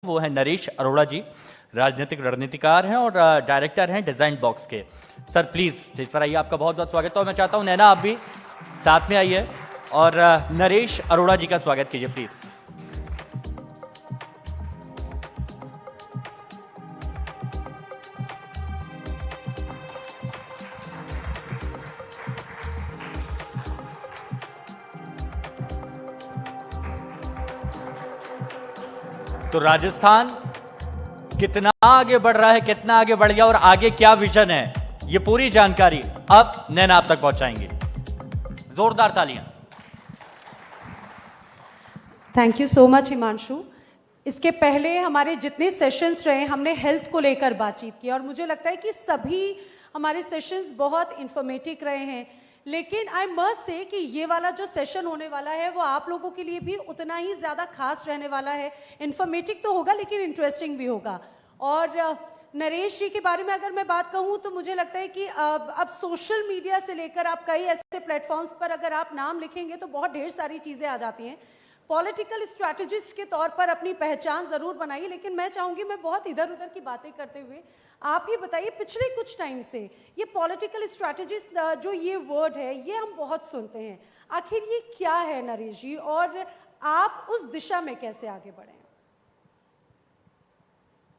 वो है नरेश अरोड़ा जी, राजनीतिक रणनीतिकार हैं और डायरेक्टर हैं डिजाइन बॉक्स के। सर प्लीज स्टेज पर आइए, आपका बहुत बहुत स्वागत है। और मैं चाहता हूं नैना आप भी साथ में आइए और नरेश अरोड़ा जी का स्वागत कीजिए प्लीज। तो राजस्थान कितना आगे बढ़ रहा है, कितना आगे बढ़ गया और आगे क्या विजन है, ये पूरी जानकारी अब नैना आप तक पहुंचाएंगे। जोरदार तालियां। Thank you so much Himanshu. इसके पहले हमारे जितने सेशंस रहे हमने हेल्थ को लेकर बातचीत की और मुझे लगता है कि सभी हमारे सेशंस बहुत इंफॉर्मेटिव रहे हैं, लेकिन आई मस्ट से कि ये वाला जो सेशन होने वाला है वो आप लोगों के लिए भी उतना ही ज़्यादा खास रहने वाला है। इंफॉर्मेटिव तो होगा लेकिन इंटरेस्टिंग भी होगा। और नरेश जी के बारे में अगर मैं बात कहूँ तो मुझे लगता है कि अब सोशल मीडिया से लेकर आप कई ऐसे प्लेटफॉर्म्स पर अगर आप नाम लिखेंगे तो बहुत ढेर सारी चीज़ें आ जाती हैं। पॉलिटिकल स्ट्रैटेजिस्ट के तौर पर अपनी पहचान ज़रूर बनाइए, लेकिन मैं चाहूँगी मैं बहुत इधर उधर की बातें करते हुए आप ही बताइए, पिछले कुछ टाइम से ये पॉलिटिकल स्ट्रैटेजिस्ट जो ये वर्ड है ये हम बहुत सुनते हैं, आखिर ये क्या है नरेश जी, और आप उस दिशा में कैसे आगे बढ़े?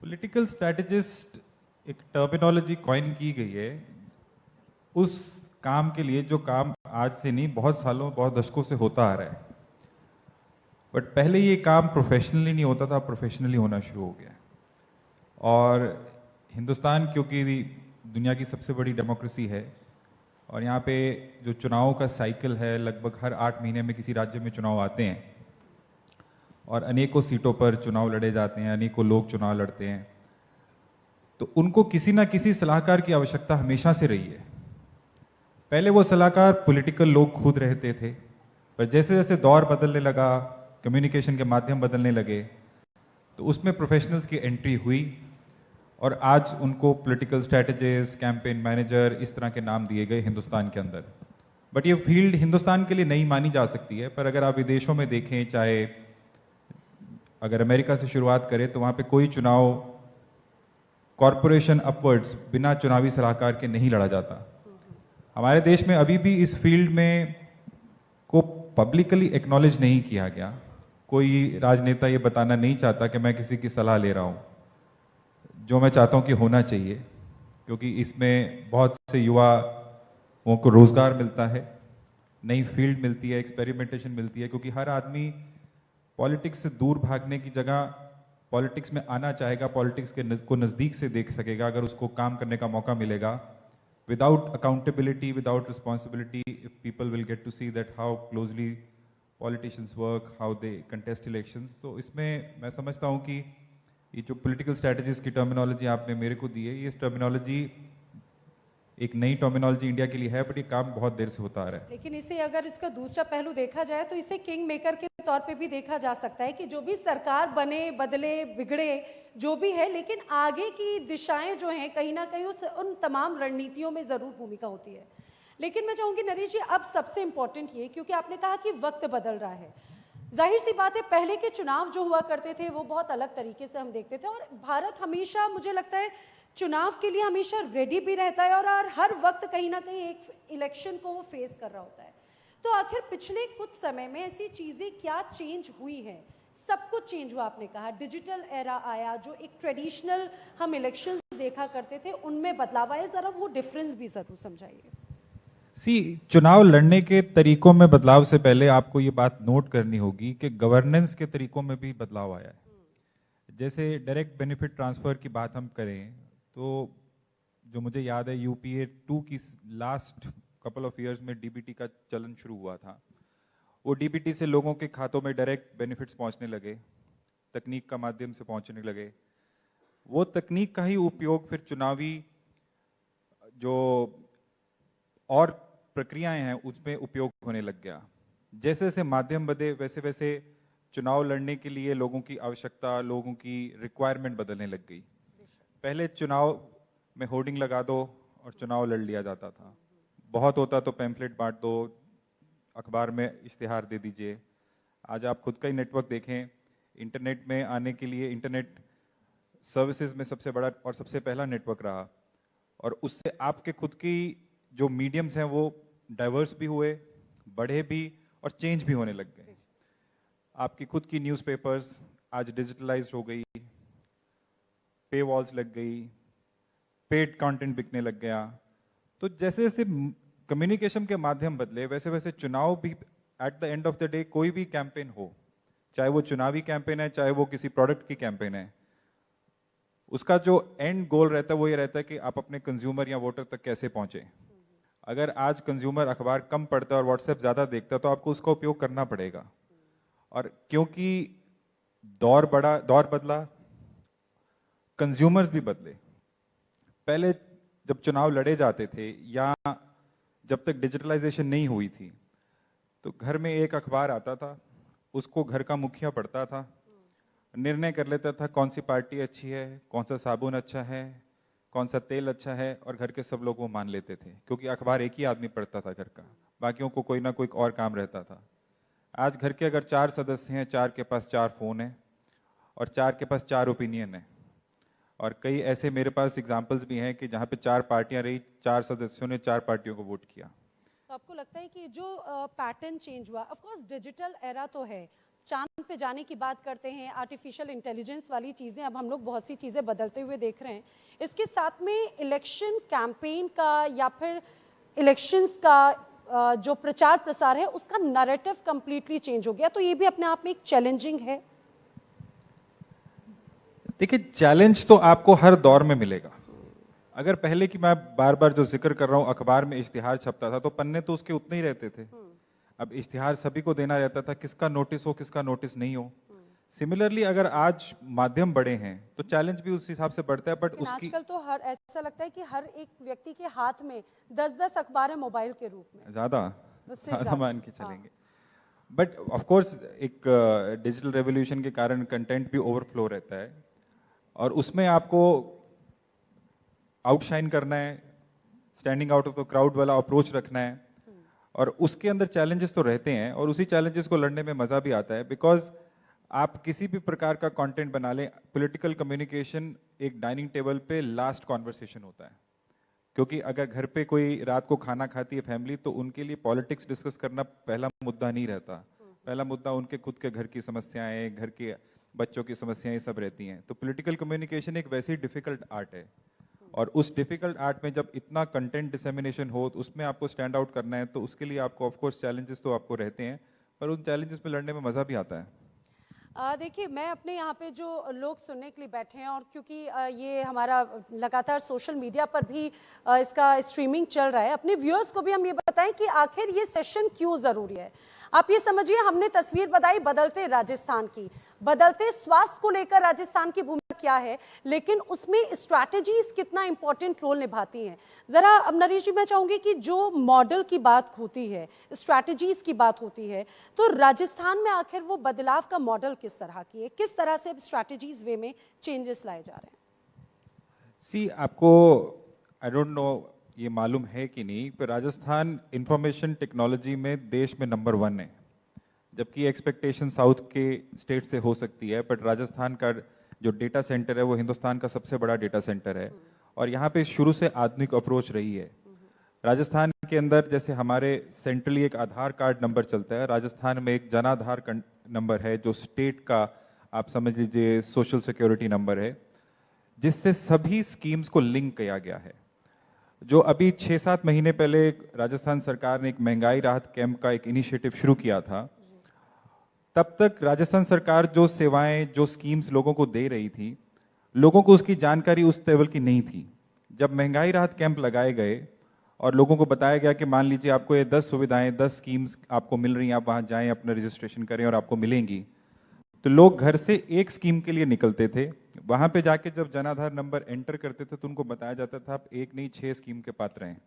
पॉलिटिकल स्ट्रैटेजिस्ट एक टर्मिनोलॉजी कॉइन की गई है उस काम के लिए जो काम आज से नहीं बहुत सालों बहुत दशकों से होता आ रहा है। बट पहले ये काम प्रोफेशनली नहीं होता था, प्रोफेशनली होना शुरू हो गया। और हिंदुस्तान क्योंकि दुनिया की सबसे बड़ी डेमोक्रेसी है और यहाँ पे जो चुनाव का साइकिल है लगभग हर 8 महीने में किसी राज्य में चुनाव आते हैं और अनेकों सीटों पर चुनाव लड़े जाते हैं, अनेकों लोग चुनाव लड़ते हैं, तो उनको किसी ना किसी सलाहकार की आवश्यकता हमेशा से रही है। पहले वो सलाहकार पॉलिटिकल लोग खुद रहते थे, पर जैसे जैसे दौर बदलने लगा, कम्युनिकेशन के माध्यम बदलने लगे, तो उसमें प्रोफेशनल्स की एंट्री हुई और आज उनको पॉलिटिकल स्ट्रैटेजिस्ट, कैंपेन मैनेजर इस तरह के नाम दिए गए हिंदुस्तान के अंदर। बट ये फील्ड हिंदुस्तान के लिए नई मानी जा सकती है, पर अगर आप विदेशों में देखें, चाहे अगर अमेरिका से शुरुआत करें तो वहाँ पे कोई चुनाव कॉरपोरेशन अपवर्ड्स बिना चुनावी सलाहकार के नहीं लड़ा जाता। हमारे देश में अभी भी इस फील्ड में को पब्लिकली एक्नॉलेज नहीं किया गया। कोई राजनेता ये बताना नहीं चाहता कि मैं किसी की सलाह ले रहा हूँ, जो मैं चाहता हूँ कि होना चाहिए, क्योंकि इसमें बहुत से युवाओं को रोजगार मिलता है, नई फील्ड मिलती है, एक्सपेरिमेंटेशन मिलती है, क्योंकि हर आदमी पॉलिटिक्स से दूर भागने की जगह पॉलिटिक्स में आना चाहेगा, पॉलिटिक्स के को नज़दीक से देख सकेगा अगर उसको काम करने का मौका मिलेगा। Without accountability, without responsibility, if people will get to see that how closely politicians work, how they contest elections. तो इसमें मैं समझता हूँ कि ये जो पॉलिटिकल स्ट्रैटेजीज की टर्मिनोलॉजी आपने मेरे को दी है, ये टर्मिनोलॉजी एक नई टर्मिनोलॉजी इंडिया के लिए है, बट ये काम बहुत देर से होता आ रहा है। लेकिन इसे अगर इसका दूसरा पहलू देखा जाए तो इसे किंग मेकर के तौर पे भी देखा जा सकता है कि जो भी सरकार बने, बदले, बिगड़े, जो भी है, लेकिन आगे की दिशाएं जो हैं कहीं ना कहीं उन तमाम रणनीतियों में जरूर भूमिका होती है। लेकिन मैं चाहूंगी नरेश जी, अब सबसे इंपॉर्टेंट ये, क्योंकि आपने कहा कि वक्त बदल रहा है, जाहिर सी बात है पहले के चुनाव जो हुआ करते थे वो बहुत अलग तरीके से हम देखते थे और भारत हमेशा, मुझे लगता है, चुनाव के लिए हमेशा रेडी भी रहता है और हर वक्त कहीं ना कहीं एक इलेक्शन को वो फेस कर रहा होता है। तो आखिर पिछले कुछ समय में ऐसी चीज़ें क्या चेंज हुई हैं? सब कुछ चेंज हुआ, आपने कहा डिजिटल एरा आया, जो एक ट्रेडिशनल हम इलेक्शंस देखा करते थे उनमें बदलाव आया, ज़रा वो डिफरेंस भी ज़रूर समझाइए। चुनाव लड़ने के तरीकों में बदलाव से पहले आपको ये बात नोट करनी होगी कि गवर्नेंस के तरीकों में भी बदलाव आया है। जैसे डायरेक्ट बेनिफिट ट्रांसफर की बात हम करें तो जो मुझे याद है यूपीए 2 की लास्ट कपल ऑफ इयर्स में डीबीटी का चलन शुरू हुआ था। वो डीबीटी से लोगों के खातों में डायरेक्ट बेनिफिट्स पहुंचने लगे, तकनीक का माध्यम से पहुंचने लगे। वो तकनीक का ही उपयोग फिर चुनावी जो और प्रक्रियाएं हैं उसमें उपयोग होने लग गया। जैसे जैसे माध्यम बदले वैसे वैसे चुनाव लड़ने के लिए लोगों की आवश्यकता, लोगों की रिक्वायरमेंट बदलने लग गई। पहले चुनाव में होर्डिंग लगा दो और चुनाव लड़ लिया जाता था, बहुत होता तो पैम्फलेट बांट दो, अखबार में इश्तिहार दे दीजिए। आज आप खुद का ही नेटवर्क देखें, इंटरनेट में आने के लिए इंटरनेट सर्विसेज में सबसे बड़ा और सबसे पहला नेटवर्क रहा, और उससे आपके खुद की जो मीडियम्स हैं वो डाइवर्स भी हुए, बढ़े भी और चेंज भी होने लग गए। आपकी खुद की न्यूज़पेपर्स आज डिजिटलाइज्ड हो गई, पे वॉल्स लग गई, पेड कंटेंट बिकने लग गया। तो जैसे जैसे कम्युनिकेशन के माध्यम बदले वैसे वैसे चुनाव भी, at the end of the day कोई भी कैंपेन हो, चाहे वो चुनावी कैंपेन है चाहे वो किसी प्रोडक्ट की कैंपेन है, उसका जो एंड गोल रहता है वो ये रहता है कि आप अपने कंज्यूमर या वोटर तक कैसे पहुंचे। अगर आज कंज्यूमर अखबार कम पढ़ता है और व्हाट्सएप ज्यादा देखता है तो आपको उसका उपयोग करना पड़ेगा। और क्योंकि दौर बदला, कंज्यूमर्स भी बदले। पहले जब चुनाव लड़े जाते थे या जब तक डिजिटलाइजेशन नहीं हुई थी तो घर में एक अखबार आता था, उसको घर का मुखिया पढ़ता था, निर्णय कर लेता था कौन सी पार्टी अच्छी है, कौन सा साबुन अच्छा है, कौन सा तेल अच्छा है, और घर के सब लोग वो मान लेते थे क्योंकि अखबार एक ही आदमी पढ़ता था घर का, बाकियों को कोई ना कोई और काम रहता था। आज घर के अगर 4 सदस्य हैं, 4 के पास 4 फोन हैं और 4 के पास 4 ओपिनियन है, और कई ऐसे मेरे पास एग्जाम्पल्स भी हैं कि जहाँ पे 4 पार्टियां रही, 4 सदस्यों ने 4 पार्टियों को वोट किया। तो आपको लगता है कि जो पैटर्न चेंज हुआ, ऑफ कोर्स डिजिटल एरा तो है, चांद पे जाने की बात करते हैं, आर्टिफिशियल इंटेलिजेंस वाली चीज़ें, अब हम लोग बहुत सी चीज़ें बदलते हुए देख रहे हैं। इसके साथ में इलेक्शन कैंपेन का या फिर इलेक्शंस का जो प्रचार प्रसार है उसका नैरेटिव कंप्लीटली चेंज हो गया, तो ये भी अपने आप में एक चैलेंजिंग है। देखिए, चैलेंज तो आपको हर दौर में मिलेगा। अगर पहले की मैं बार बार जो जिक्र कर रहा हूँ, अखबार में इश्तिहार छपता था तो पन्ने तो उसके उतने ही रहते थे। अब इश्तिहार सभी को देना रहता था, किसका नोटिस हो किसका नोटिस नहीं हो। सिमिलरली अगर आज माध्यम बड़े हैं तो चैलेंज भी उस हिसाब से बढ़ता है, बट उसकी आजकल तो हर ऐसा लगता है कि हर एक व्यक्ति के हाथ में 10-10 अखबार है मोबाइल के रूप में, ज्यादा ज्यादा मान के चलेंगे। बट ऑफ कोर्स एक डिजिटल रेवोल्यूशन के कारण कंटेंट भी ओवरफ्लो रहता है और उसमें आपको आउटशाइन करना है, standing out of the crowd वाला अप्रोच रखना है, और उसके अंदर चैलेंजेस तो रहते हैं और उसी चैलेंजेस को लड़ने में मजा भी आता है। बिकॉज आप किसी भी प्रकार का कंटेंट बना लें, पॉलिटिकल कम्युनिकेशन एक डाइनिंग टेबल पे लास्ट कॉन्वर्सेशन होता है, क्योंकि अगर घर पे कोई रात को खाना खाती है फैमिली तो उनके लिए पॉलिटिक्स डिस्कस करना पहला मुद्दा नहीं रहता। पहला मुद्दा उनके खुद के घर की समस्याएं, घर के बच्चों की समस्याएं सब रहती हैं। तो पॉलिटिकल कम्युनिकेशन एक वैसी डिफिकल्ट आर्ट है, और उस डिफिकल्ट आर्ट में जब इतना कंटेंट डिसेमिनेशन हो तो उसमें आपको स्टैंड आउट करना है, तो उसके लिए आपको ऑफ कोर्स चैलेंजेस तो आपको रहते हैं, पर उन चैलेंजेस में लड़ने में मजा भी आता है। देखिए, मैं अपने यहाँ पे जो लोग सुनने के लिए बैठे हैं, और क्योंकि ये हमारा लगातार सोशल मीडिया पर भी इसका स्ट्रीमिंग चल रहा है, अपने व्यूअर्स को भी हम ये बताएं कि आखिर ये सेशन क्यों ज़रूरी है। आप ये समझिए, हमने तस्वीर बताई बदलते राजस्थान की, बदलते स्वास्थ्य को लेकर राजस्थान की भूमिका क्या है, लेकिन उसमें स्ट्रैटेजीज कितना इंपॉर्टेंट रोल निभाती हैं। जरा अब नरेश जी, मैं चाहूंगी कि जो मॉडल की बात होती है, स्ट्रैटेजीज की बात होती है, तो राजस्थान में आखिर वो बदलाव का मॉडल किस तरह की है, किस तरह से स्ट्रैटेजीज वे में चेंजेस लाए जा रहे हैं? सी, आपको आई डोंट नो ये मालूम है कि नहीं, पर राजस्थान इंफॉर्मेशन टेक्नोलॉजी में देश में नंबर 1 है, जबकि एक्सपेक्टेशन साउथ के स्टेट से हो सकती है, बट राजस्थान का जो डेटा सेंटर है वो हिंदुस्तान का सबसे बड़ा डेटा सेंटर है, और यहाँ पे शुरू से आधुनिक अप्रोच रही है। राजस्थान के अंदर जैसे हमारे सेंट्रली एक आधार कार्ड नंबर चलता है, राजस्थान में एक जन आधार नंबर है जो स्टेट का, आप समझ लीजिए, सोशल सिक्योरिटी नंबर है, जिससे सभी स्कीम्स को लिंक किया गया है। जो अभी 6-7 महीने पहले राजस्थान सरकार ने एक महंगाई राहत कैंप का एक इनिशिएटिव शुरू किया था, तब तक राजस्थान सरकार जो सेवाएं, जो स्कीम्स लोगों को दे रही थी, लोगों को उसकी जानकारी उस लेवल की नहीं थी। जब महंगाई राहत कैंप लगाए गए और लोगों को बताया गया कि मान लीजिए आपको ये 10 सुविधाएं, 10 स्कीम्स आपको मिल रही हैं, आप वहां जाएं, अपना रजिस्ट्रेशन करें और आपको मिलेंगी, तो लोग घर से एक स्कीम के लिए निकलते थे। वहां पे जाके जब जन आधार नंबर एंटर करते थे तो उनको बताया जाता था आप एक नहीं 6 स्कीम के पात्र हैं।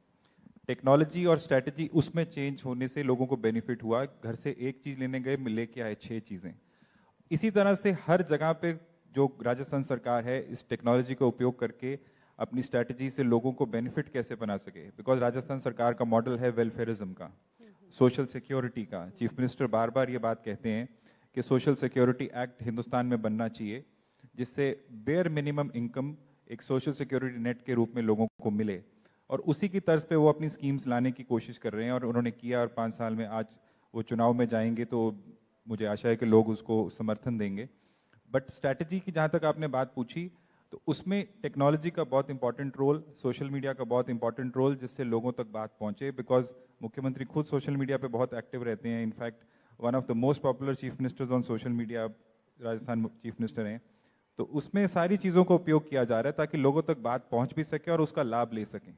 टेक्नोलॉजी और स्ट्रैटेजी उसमें चेंज होने से लोगों को बेनिफिट हुआ, घर से एक चीज लेने गए, लेके आए 6 चीजें। इसी तरह से हर जगह पे जो राजस्थान सरकार है इस टेक्नोलॉजी का उपयोग करके अपनी स्ट्रैटेजी से लोगों को बेनिफिट कैसे बना सके, बिकॉज राजस्थान सरकार का मॉडल है वेलफेयरिज्म का, सोशल सिक्योरिटी का। चीफ मिनिस्टर बार बार ये बात कहते हैं कि सोशल सिक्योरिटी एक्ट हिंदुस्तान में बनना चाहिए, जिससे बेयर मिनिमम इनकम एक सोशल सिक्योरिटी नेट के रूप में लोगों को मिले, और उसी की तर्ज पे वो अपनी स्कीम्स लाने की कोशिश कर रहे हैं और उन्होंने किया। और 5 साल में आज वो चुनाव में जाएंगे तो मुझे आशा है कि लोग उसको समर्थन देंगे। बट स्ट्रैटेजी की जहाँ तक आपने बात पूछी, तो उसमें टेक्नोलॉजी का बहुत इंपॉर्टेंट रोल, सोशल मीडिया का बहुत इंपॉर्टेंट रोल, जिससे लोगों तक बात पहुंचे। बिकॉज मुख्यमंत्री खुद सोशल मीडिया पे बहुत एक्टिव रहते हैं। In fact one of the most popular chief ministers on social media Rajasthan chief minister हैं। तो उसमें सारी चीज़ों का उपयोग किया जा रहा है ताकि लोगों तक बात पहुंच भी सके और उसका लाभ ले सकें।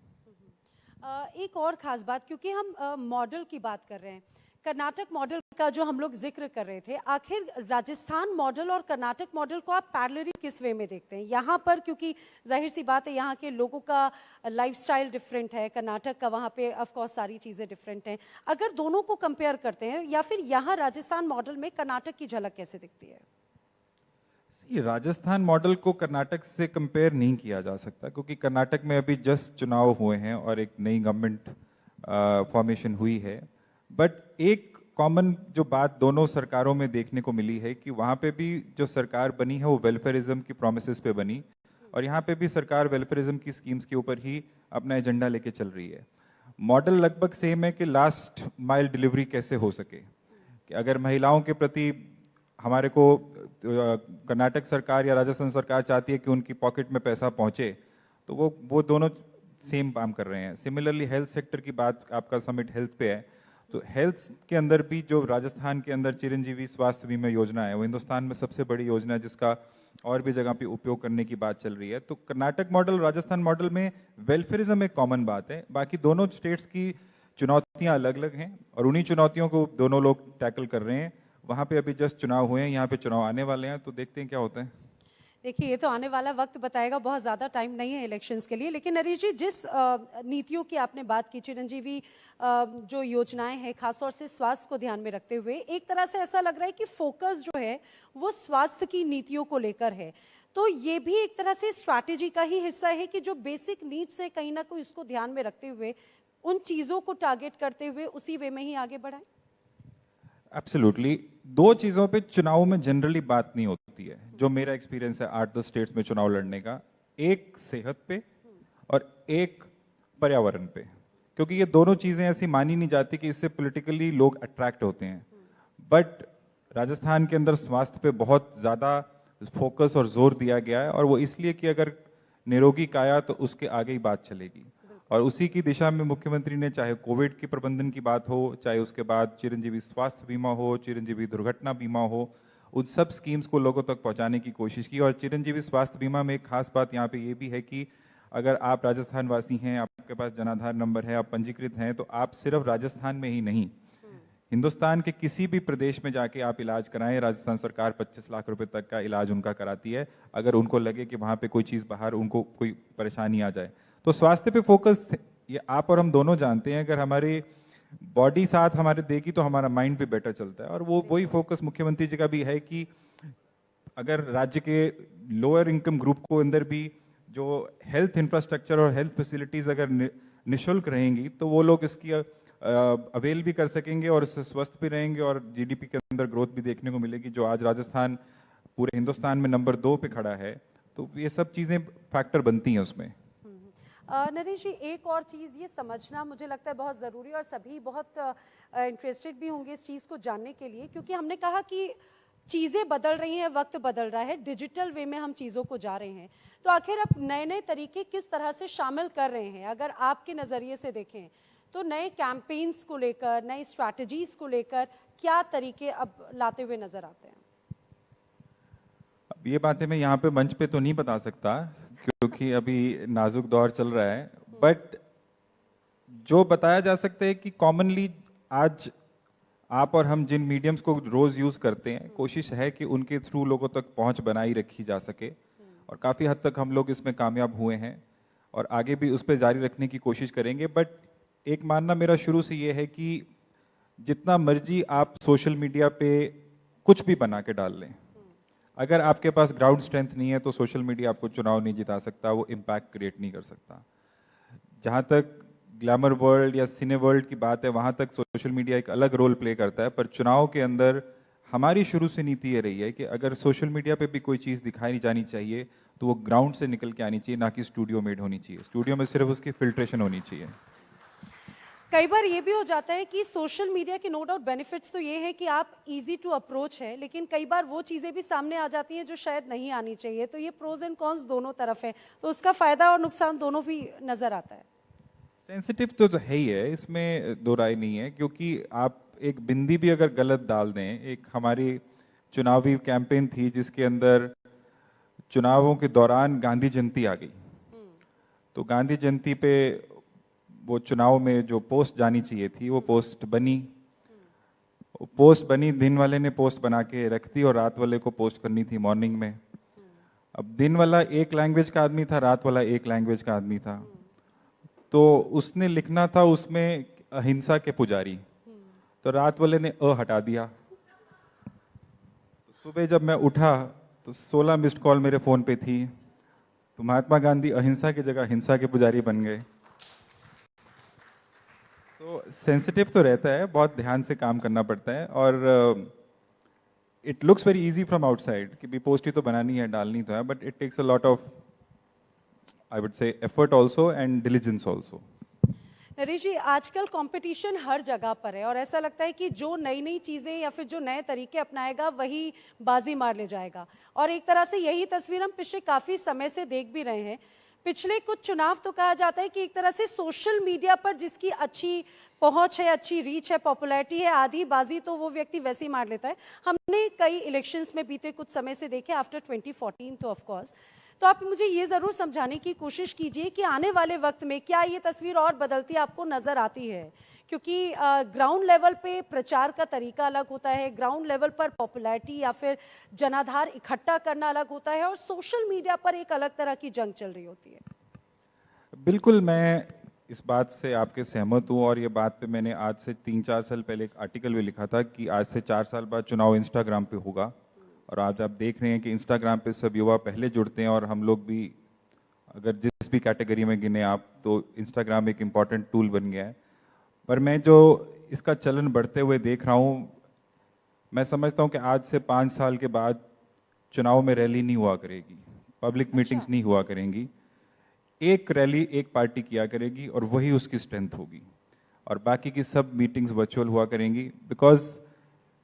एक और खास बात, क्योंकि हम मॉडल की बात कर रहे हैं, कर्नाटक मॉडल का जो हम लोग जिक्र कर रहे थे, आखिर राजस्थान मॉडल और कर्नाटक मॉडल को आप पैरेलली किस वे में देखते हैं? यहाँ पर क्योंकि जाहिर सी बात है यहाँ के लोगों का लाइफस्टाइल डिफरेंट है, कर्नाटक का वहाँ पे ऑफ कोर्स सारी चीज़ें डिफरेंट हैं। अगर दोनों को कंपेयर करते हैं, या फिर यहाँ राजस्थान मॉडल में कर्नाटक की झलक कैसे दिखती है? राजस्थान मॉडल को कर्नाटक से कंपेयर नहीं किया जा सकता, क्योंकि कर्नाटक में अभी जस्ट चुनाव हुए हैं और एक नई गवर्नमेंट फॉर्मेशन हुई है। बट एक कॉमन जो बात दोनों सरकारों में देखने को मिली है कि वहाँ पे भी जो सरकार बनी है वो वेलफेयरिज्म की प्रोमिसेस पे बनी, और यहाँ पे भी सरकार वेलफेयरिज्म की स्कीम्स के ऊपर ही अपना एजेंडा लेके चल रही है। मॉडल लगभग सेम है कि लास्ट माइल डिलीवरी कैसे हो सके, कि अगर महिलाओं के प्रति हमारे को कर्नाटक सरकार या राजस्थान सरकार चाहती है कि उनकी पॉकेट में पैसा पहुंचे, तो वो दोनों सेम काम कर रहे हैं। सिमिलरली हेल्थ सेक्टर की बात, आपका समिट हेल्थ पे है, तो हेल्थ के अंदर भी जो राजस्थान के अंदर चिरंजीवी स्वास्थ्य बीमा योजना है, वो हिंदुस्तान में सबसे बड़ी योजना है, जिसका और भी जगह पे उपयोग करने की बात चल रही है। तो कर्नाटक मॉडल राजस्थान मॉडल में वेलफेयरिज्म एक कॉमन बात है, बाकी दोनों स्टेट्स की चुनौतियां अलग अलग हैं और उन्हीं चुनौतियों को दोनों लोग टैकल कर रहे हैं। वहाँ पे अभी जस्ट चुनाव हुए हैं, यहाँ पे चुनाव आने वाले हैं, तो देखते हैं क्या होता है। देखिए, ये तो आने वाला वक्त बताएगा, बहुत ज़्यादा टाइम नहीं है इलेक्शंस के लिए। लेकिन नरेश जी, जिस नीतियों की आपने बात की, चिरंजीवी जो योजनाएं हैं, खासतौर से स्वास्थ्य को ध्यान में रखते हुए, एक तरह से ऐसा लग रहा है कि फोकस जो है वो स्वास्थ्य की नीतियों को लेकर है। तो ये भी एक तरह से स्ट्रैटेजी का ही हिस्सा है कि जो बेसिक नीड्स है, कहीं ना कहीं उसको ध्यान में रखते हुए, उन चीज़ों को टारगेट करते हुए उसी वे में ही आगे बढ़ाएं। एब्सोल्युटली। दो चीजों पे चुनाव में जनरली बात नहीं होती है, जो मेरा एक्सपीरियंस है 8-10 स्टेट्स में चुनाव लड़ने का, एक सेहत पे और एक पर्यावरण पे, क्योंकि ये दोनों चीजें ऐसी मानी नहीं जाती कि इससे पॉलिटिकली लोग अट्रैक्ट होते हैं। बट राजस्थान के अंदर स्वास्थ्य पे बहुत ज्यादा फोकस और जोर दिया गया है, और वो इसलिए कि अगर निरोगी काया तो उसके आगे ही बात चलेगी, और उसी की दिशा में मुख्यमंत्री ने, चाहे कोविड के प्रबंधन की बात हो, चाहे उसके बाद चिरंजीवी स्वास्थ्य बीमा हो, चिरंजीवी दुर्घटना बीमा हो, उन सब स्कीम्स को लोगों तक पहुंचाने की कोशिश की। और चिरंजीवी स्वास्थ्य बीमा में एक खास बात यहाँ पे ये भी है कि अगर आप राजस्थान वासी हैं, आपके पास जनाधार नंबर है, आप पंजीकृत हैं, तो आप सिर्फ राजस्थान में ही नहीं, हिंदुस्तान के किसी भी प्रदेश में जाके आप इलाज कराएं, राजस्थान सरकार 25 लाख रुपए तक का इलाज उनका कराती है, अगर उनको लगे कि वहाँ पे कोई चीज़ बाहर उनको कोई परेशानी आ जाए। तो स्वास्थ्य पे फोकस ये आप और हम दोनों जानते हैं, अगर हमारी बॉडी साथ हमारे देगी तो हमारा माइंड भी बेटर चलता है, और वही फोकस मुख्यमंत्री जी का भी है कि अगर राज्य के लोअर इनकम ग्रुप को अंदर भी जो हेल्थ इंफ्रास्ट्रक्चर और हेल्थ फैसिलिटीज अगर निशुल्क रहेंगी, तो वो लोग इसकी अवेल भी कर सकेंगे और इससे स्वस्थ भी रहेंगे, और जीडीपी के अंदर ग्रोथ भी देखने को मिलेगी, जो आज राजस्थान पूरे हिंदुस्तान में नंबर 2 पे खड़ा है। तो ये सब चीजें फैक्टर बनती हैं उसमें। नरेश जी, एक और चीज़ ये समझना मुझे लगता है बहुत ज़रूरी, और सभी बहुत इंटरेस्टेड भी होंगे इस चीज़ को जानने के लिए, क्योंकि हमने कहा कि चीज़ें बदल रही हैं, वक्त बदल रहा है, डिजिटल वे में हम चीज़ों को जा रहे हैं। तो आखिर अब नए नए तरीके किस तरह से शामिल कर रहे हैं? अगर आपके नज़रिए से देखें तो नए कैंपेन्स को लेकर, नई स्ट्रैटेजीज को लेकर क्या तरीके अब लाते हुए नजर आते हैं? अब ये बातें मैं यहाँ पे मंच पे तो नहीं बता सकता, क्योंकि अभी नाजुक दौर चल रहा है, बट जो बताया जा सकता है कि कॉमनली आज आप और हम जिन मीडियम्स को रोज यूज करते हैं, कोशिश है कि उनके थ्रू लोगों तक पहुंच बनाई रखी जा सके, और काफी हद तक हम लोग इसमें कामयाब हुए हैं और आगे भी उस पर जारी रखने की कोशिश करेंगे। बट एक मानना मेरा शुरू से ये है कि जितना मर्जी आप सोशल मीडिया पे कुछ भी बना के डाल लें, अगर आपके पास ग्राउंड स्ट्रेंथ नहीं है तो सोशल मीडिया आपको चुनाव नहीं जिता सकता, वो इम्पैक्ट क्रिएट नहीं कर सकता। जहाँ तक ग्लैमर वर्ल्ड या सिने वर्ल्ड की बात है, वहाँ तक सोशल मीडिया एक अलग रोल प्ले करता है, पर चुनाव के अंदर हमारी शुरू से नीति ये रही है कि अगर सोशल मीडिया पे भी कोई चीज़ दिखाई जानी चाहिए तो वो ग्राउंड से निकल के आनी चाहिए, ना कि स्टूडियो मेड होनी चाहिए। स्टूडियो में सिर्फ उसकी फिल्ट्रेशन होनी चाहिए। कई बार ये भी हो जाता है कि सोशल मीडिया के नो डाउट बेनिफिट्स तो ये है कि आप इजी टू अप्रोच है, लेकिन कई बार वो चीज़ें भी सामने आ जाती हैं जो शायद नहीं आनी चाहिए। तो ये प्रोज एंड कॉन्स दोनों तरफ है, तो उसका फ़ायदा और नुकसान दोनों भी नज़र आता है। सेंसिटिव तो है ही है, इसमें दो राय नहीं है, क्योंकि आप एक बिंदी भी अगर गलत डाल दें। एक हमारी चुनावी कैंपेन थी जिसके अंदर चुनावों के दौरान गांधी जयंती आ गई, तो गांधी जयंती पे वो चुनाव में जो पोस्ट जानी चाहिए थी वो पोस्ट बनी। दिन वाले ने पोस्ट बना के रख दी और रात वाले को पोस्ट करनी थी मॉर्निंग में। अब दिन वाला एक लैंग्वेज का आदमी था, रात वाला एक लैंग्वेज का आदमी था, तो उसने लिखना था उसमें अहिंसा के पुजारी, तो रात वाले ने हटा दिया। तो सुबह जब मैं उठा तो 16 मिस्ड कॉल मेरे फोन पे थी, तो महात्मा गांधी अहिंसा की जगह हिंसा के पुजारी बन गए। तो सेंसिटिव तो रहता है, बहुत ध्यान से काम करना पड़ता है। और it looks very easy from outside कि भी पोस्ट ही तो बनानी है, डालनी तो है, but it takes a lot of, I would say, effort also and diligence also. Naresh ji, आजकल कंपटीशन हर जगह पर है और ऐसा लगता है कि जो नई नई चीज़ें या फिर जो नए तरीके अपनाएगा वही बाजी मार ले जाएगा। और एक तरह से यही तस्वीर हम पिछले काफ़ी समय से देख भी रहे हैं। पिछले कुछ चुनाव तो कहा जाता है कि एक तरह से सोशल मीडिया पर जिसकी अच्छी पहुंच है, अच्छी रीच है, पॉपुलैरिटी है, आधी बाजी तो वो व्यक्ति वैसे ही मार लेता है। हमने कई इलेक्शंस में बीते कुछ समय से देखे, आफ्टर 2014 तो ऑफ कोर्स। तो आप मुझे ये ज़रूर समझाने की कोशिश कीजिए कि आने वाले वक्त में क्या ये तस्वीर और बदलती आपको नज़र आती है, क्योंकि ग्राउंड लेवल पे प्रचार का तरीका अलग होता है, ग्राउंड लेवल पर पॉपुलैरिटी या फिर जनाधार इकट्ठा करना अलग होता है, और सोशल मीडिया पर एक अलग तरह की जंग चल रही होती है। बिल्कुल, मैं इस बात से आपके सहमत हूँ, और ये बात पे मैंने आज से 3-4 साल पहले एक आर्टिकल भी लिखा था कि आज से 4 साल बाद चुनाव इंस्टाग्राम पे होगा। और आज आप देख रहे हैं कि इंस्टाग्राम पे सब युवा पहले जुड़ते हैं, और हम लोग भी अगर जिस भी कैटेगरी में गिने आप, तो इंस्टाग्राम एक इम्पॉर्टेंट टूल बन गया है। पर मैं जो इसका चलन बढ़ते हुए देख रहा हूँ, मैं समझता हूँ कि आज से 5 साल के बाद चुनाव में रैली नहीं हुआ करेगी, पब्लिक मीटिंग्स नहीं हुआ करेंगी। एक रैली एक पार्टी किया करेगी और वही उसकी स्ट्रेंथ होगी, और बाकी की सब मीटिंग्स वर्चुअल हुआ करेंगी। बिकॉज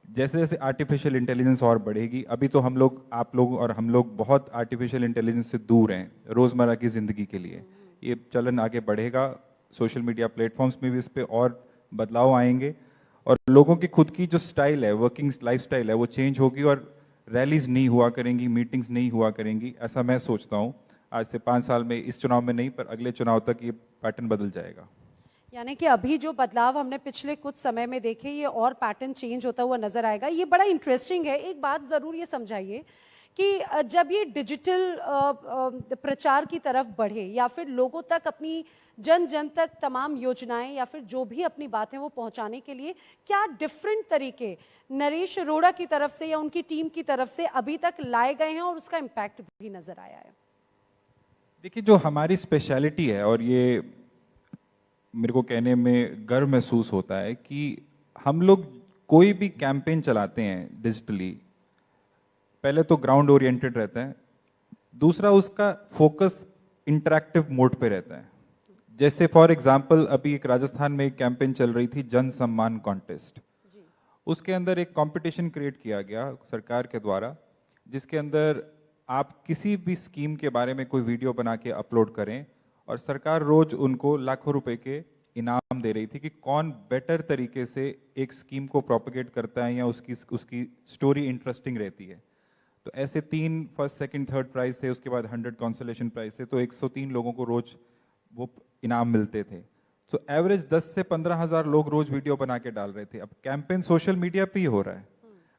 जैसे जैसे आर्टिफिशियल इंटेलिजेंस और बढ़ेगी, अभी तो हम लोग, आप लोग और हम लोग बहुत आर्टिफिशियल इंटेलिजेंस से दूर हैं रोज़मर्रा की ज़िंदगी के लिए। ये चलन आगे बढ़ेगा, सोशल मीडिया प्लेटफॉर्म्स में भी इस पर और बदलाव आएंगे, और लोगों की खुद की जो स्टाइल है, वर्किंग लाइफस्टाइल है, वो चेंज होगी, और रैलीज नहीं हुआ करेंगी, मीटिंग्स नहीं हुआ करेंगी, ऐसा मैं सोचता हूँ। आज से 5 साल में, इस चुनाव में नहीं, पर अगले चुनाव तक ये पैटर्न बदल जाएगा। यानी कि अभी जो बदलाव हमने पिछले कुछ समय में देखे, ये और पैटर्न चेंज होता हुआ नजर आएगा। ये बड़ा इंटरेस्टिंग है। एक बात ज़रूर ये समझाइए कि जब ये डिजिटल प्रचार की तरफ बढ़े, या फिर लोगों तक अपनी जन जन तक तमाम योजनाएं या फिर जो भी अपनी बातें वो पहुंचाने के लिए क्या डिफरेंट तरीके नरेश अरोड़ा की तरफ से या उनकी टीम की तरफ से अभी तक लाए गए हैं और उसका इम्पैक्ट भी नजर आया है? देखिए, जो हमारी स्पेशलिटी है, और ये मेरे को कहने में गर्व महसूस होता है कि हम लोग कोई भी कैंपेन चलाते हैं डिजिटली, पहले तो ग्राउंड ओरिएंटेड रहता है, दूसरा उसका फोकस इंटरैक्टिव मोड पे रहता है। जैसे फॉर एग्जांपल, अभी एक राजस्थान में एक कैंपेन चल रही थी, जन सम्मान कॉन्टेस्ट। उसके अंदर एक कंपटीशन क्रिएट किया गया सरकार के द्वारा, जिसके अंदर आप किसी भी स्कीम के बारे में कोई वीडियो बना के अपलोड करें, और सरकार रोज उनको लाखों रुपए के इनाम दे रही थी कि कौन बेटर तरीके से एक स्कीम को प्रोपेगेट करता है या उसकी स्टोरी इंटरेस्टिंग रहती है। तो ऐसे 3 फर्स्ट सेकंड थर्ड प्राइज थे, उसके बाद 100 कंसोलेशन प्राइज थे, तो 103 लोगों को रोज वो इनाम मिलते थे। तो एवरेज 10 से 15 हज़ार लोग रोज वीडियो बना के डाल रहे थे। अब कैंपेन सोशल मीडिया पे ही हो रहा है।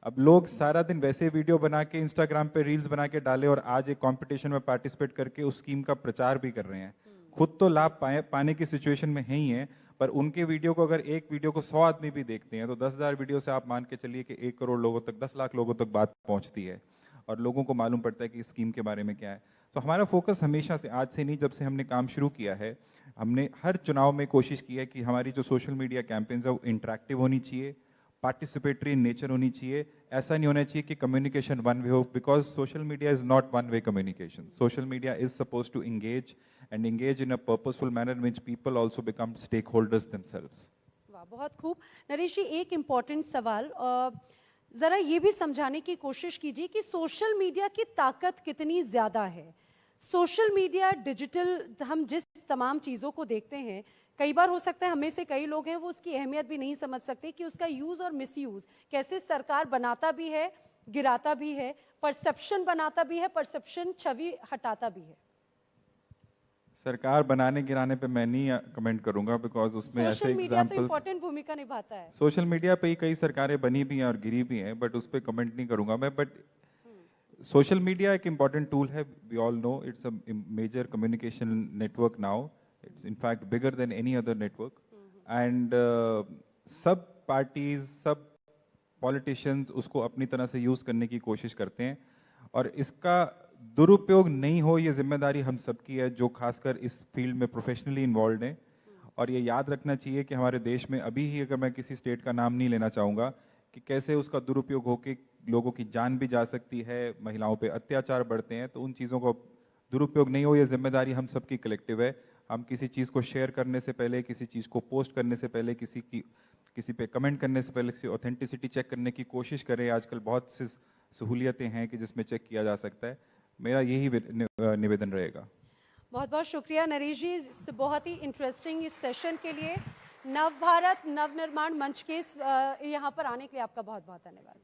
अब लोग सारा दिन वैसे वीडियो बना के इंस्टाग्राम पे रील्स बना के डाले, और आज एक कंपटीशन में पार्टिसिपेट करके उस स्कीम का प्रचार भी कर रहे हैं। खुद तो लाभ पाने की सिचुएशन में है ही है, पर उनके वीडियो को, अगर एक वीडियो को 100 आदमी भी देखते हैं, तो 10,000 वीडियो से आप मान के चलिए कि 1 करोड़ लोगों तक, 10 लाख लोगों तक बात पहुंचती है, और लोगों को मालूम पड़ता है कि इस स्कीम के बारे में क्या है। तो हमारा फोकस हमेशा से, आज से नहीं, जब से हमने काम शुरू किया है, हमने हर चुनाव में कोशिश की है कि हमारी जो सोशल मीडिया कैंपेन्स है वो इंटरैक्टिव होनी चाहिए, पार्टिसिपेटरी नेचर होनी चाहिए। ऐसा नहीं होना चाहिए कि कम्युनिकेशन वन वे हो, because social media is not one way communication. Social media is suppose to engage and engage in a purposeful manner in which people also become stakeholders themselves. वाह, बहुत खूब। नरेश जी, एक इम्पॉर्टेंट सवाल, जरा ये भी समझाने की कोशिश कीजिए कि सोशल मीडिया की ताकत कितनी ज्यादा है। सोशल मीडिया, डिजिटल, हम जिस तमाम चीज़ों को देखते हैं, कई बार हो सकता है हमें से कई लोग हैं वो उसकी अहमियत भी नहीं समझ सकते कि उसका यूज़ और मिसयूज़ कैसे सरकार बनाता भी है, गिराता भी है, परसेप्शन बनाता भी है, परसेप्शन छवि हटाता भी है। सरकार बनाने गिराने पे मैं नहीं कमेंट करूंगा, बिकॉज उसमें ऐसे सोशल मीडिया तो एग्जांपल्स, इम्पोर्टेंट भूमिका निभाता है। सोशल मीडिया पे ही कई सरकारें बनी भी हैं और गिरी भी हैं, बट उस पर कमेंट नहीं करूंगा मैं। बट सोशल मीडिया एक इम्पॉर्टेंट टूल है, we all know it's a major communication network now, it's in fact bigger than any other network. And सब पार्टीज, सब पॉलिटिशियंस उसको अपनी तरह से यूज करने की कोशिश करते हैं, और इसका दुरुपयोग नहीं हो ये जिम्मेदारी हम सबकी है जो खासकर इस फील्ड में प्रोफेशनली इन्वॉल्व हैं। और ये याद रखना चाहिए कि हमारे देश में अभी ही, अगर मैं किसी स्टेट का नाम नहीं लेना चाहूँगा, कि कैसे उसका दुरुपयोग होकर लोगों की जान भी जा सकती है, महिलाओं पे अत्याचार बढ़ते हैं। तो उन चीज़ों को दुरुपयोग नहीं हो, ये जिम्मेदारी हम सबकी कलेक्टिव है। हम किसी चीज़ को शेयर करने से पहले, किसी चीज़ को पोस्ट करने से पहले, किसी पे कमेंट करने से पहले किसी ऑथेंटिसिटी चेक करने की कोशिश करें। आजकल बहुत सी सहूलियतें हैं कि जिसमें चेक किया जा सकता है। मेरा यही निवेदन रहेगा। बहुत बहुत शुक्रिया नरेश जी, इस बहुत ही इंटरेस्टिंग इस सेशन के लिए, नव भारत नव निर्माण मंच के यहाँ पर आने के लिए आपका बहुत बहुत धन्यवाद।